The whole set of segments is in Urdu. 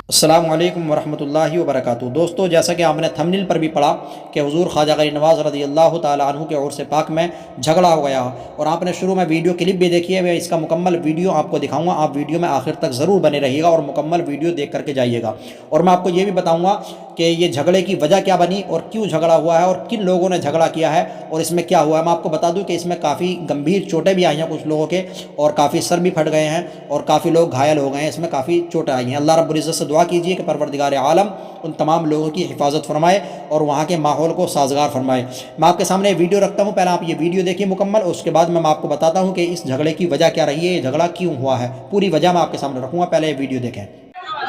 السلام علیکم ورحمۃ اللہ وبرکاتہ۔ دوستو، جیسا کہ آپ نے تھمبنیل پر بھی پڑھا کہ حضور خواجہ غریب نواز رضی اللہ تعالیٰ عنہ کے عرس پاک میں جھگڑا ہو گیا، اور آپ نے شروع میں ویڈیو کلپ بھی دیکھی ہے۔ میں اس کا مکمل ویڈیو آپ کو دکھاؤں گا، آپ ویڈیو میں آخر تک ضرور بنے رہیے گا اور مکمل ویڈیو دیکھ کر کے جائیے گا۔ اور میں آپ کو یہ بھی بتاؤں گا کہ یہ جھگڑے کی وجہ کیا بنی اور کیوں جھگڑا ہوا ہے اور کن لوگوں نے جھگڑا کیا ہے اور اس میں کیا ہوا ہے۔ میں آپ کو بتا دوں کہ اس میں کافی گمبھیر چوٹیں بھی آئی ہیں کچھ لوگوں کے، اور کافی سر بھی پھٹ گئے ہیں اور کافی لوگ گھائل ہو گئے ہیں، اس میں کافی چوٹیں آئی ہیں۔ اللہ رب العزت سے دعا کیجیے کہ پروردگار عالم ان تمام لوگوں کی حفاظت فرمائے اور وہاں کے ماحول کو سازگار فرمائے۔ میں آپ کے سامنے ویڈیو رکھتا ہوں، پہلے آپ یہ ویڈیو دیکھیے مکمل، اور اس کے بعد میں آپ کو بتاتا ہوں کہ اس جھگڑے کی وجہ کیا رہی ہے، یہ جھگڑا کیوں ہوا ہے، پوری وجہ میں آپ کے سامنے رکھوں گا۔ پہلے یہ ویڈیو دیکھیں۔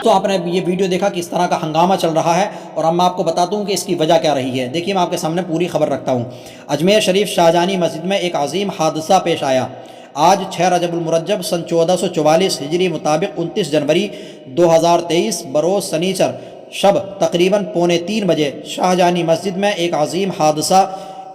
تو آپ نے یہ ویڈیو دیکھا کہ اس طرح کا ہنگامہ چل رہا ہے، اور اب میں آپ کو بتاتا ہوں کہ اس کی وجہ کیا رہی ہے۔ دیکھیے، میں آپ کے سامنے پوری خبر رکھتا ہوں۔ اجمیر شریف شاہجہانی مسجد میں ایک عظیم حادثہ پیش آیا۔ آج 6 رجب المرجب سن 1444 ہجری مطابق 29 جنوری 2023 بروز سنیچر شب تقریباً 2:45 بجے شاہجہانی مسجد میں ایک عظیم حادثہ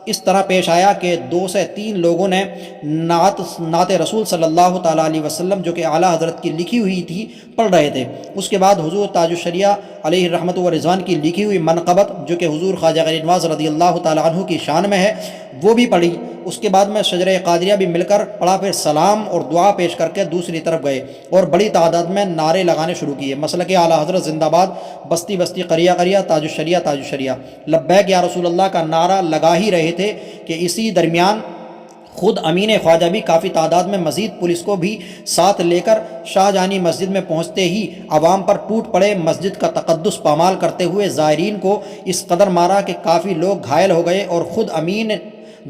اس طرح پیش آیا کہ 2 سے 3 لوگوں نے نعت رسول صلی اللہ تعالیٰ علیہ وسلم، جو کہ اعلیٰ حضرت کی لکھی ہوئی تھی، پڑھ رہے تھے۔ اس کے بعد حضور تاج الشریعہ علیہ رحمت و رضوان کی لکھی ہوئی منقبت، جو کہ حضور خواجہ غریب نواز رضی اللہ تعالیٰ عنہ کی شان میں ہے، وہ بھی پڑھی۔ اس کے بعد میں شجرہ قادریہ بھی مل کر پڑھا، پھر سلام اور دعا پیش کر کے دوسری طرف گئے اور بڑی تعداد میں نعرے لگانے شروع کیے۔ مسلک اعلیٰ حضرت زندہ باد، بستی بستی، قریہ قریہ، تاج الشریعہ تاج الشریعہ، لبیک یا رسول اللہ کا نعرہ لگا ہی رہے تھے کہ اسی درمیان خود امین خواجہ بھی کافی تعداد میں مزید پولیس کو بھی ساتھ لے کر شاہجہانی مسجد میں پہنچتے ہی عوام پر ٹوٹ پڑے۔ مسجد کا تقدس پامال کرتے ہوئے زائرین کو اس قدر مارا کہ کافی لوگ گھائل ہو گئے، اور خود امین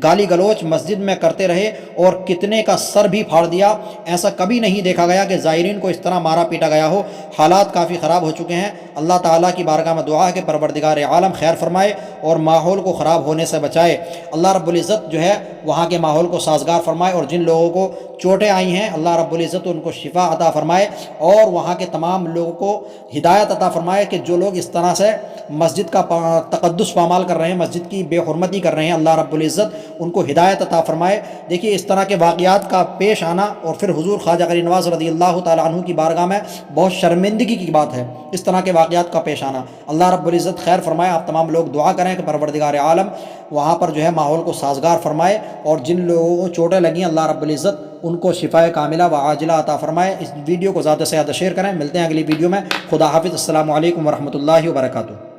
گالی گلوچ مسجد میں کرتے رہے اور کتنے کا سر بھی پھاڑ دیا۔ ایسا کبھی نہیں دیکھا گیا کہ زائرین کو اس طرح مارا پیٹا گیا ہو۔ حالات کافی خراب ہو چکے ہیں۔ اللہ تعالیٰ کی بارگاہ میں دعا ہے کہ پروردگار عالم خیر فرمائے اور ماحول کو خراب ہونے سے بچائے۔ اللہ رب العزت جو ہے وہاں کے ماحول کو سازگار فرمائے، اور جن لوگوں کو چوٹیں آئی ہیں اللہ رب العزت ان کو شفا عطا فرمائے، اور وہاں کے تمام لوگوں کو ہدایت عطا فرمائے کہ جو لوگ اس طرح سے مسجد کا تقدس پامال کر رہے ہیں، مسجد کی بے حرمتی کر رہے ہیں، اللہ رب العزت ان کو ہدایت عطا فرمائے۔ دیکھیے، اس طرح کے واقعات کا پیش آنا اور پھر حضور خواجہ غریب نواز رضی اللہ تعالیٰ عنہ کی بارگاہ میں بہت شرمندگی کی بات ہے، اس طرح کے واقعات کا پیش آنا۔ اللہ رب العزت خیر فرمائے۔ آپ تمام لوگ دعا کریں کہ پروردگار عالم وہاں پر جو ہے ماحول کو سازگار فرمائے، اور جن لوگوں کو چوٹیں لگیں اللہ رب العزت ان کو شفائے کاملہ و عاجلہ عطا فرمائے۔ اس ویڈیو کو زیادہ سے زیادہ شیئر کریں۔ ملتے ہیں اگلی ویڈیو میں۔ خدا حافظ۔ السلام علیکم ورحمۃ اللہ وبرکاتہ۔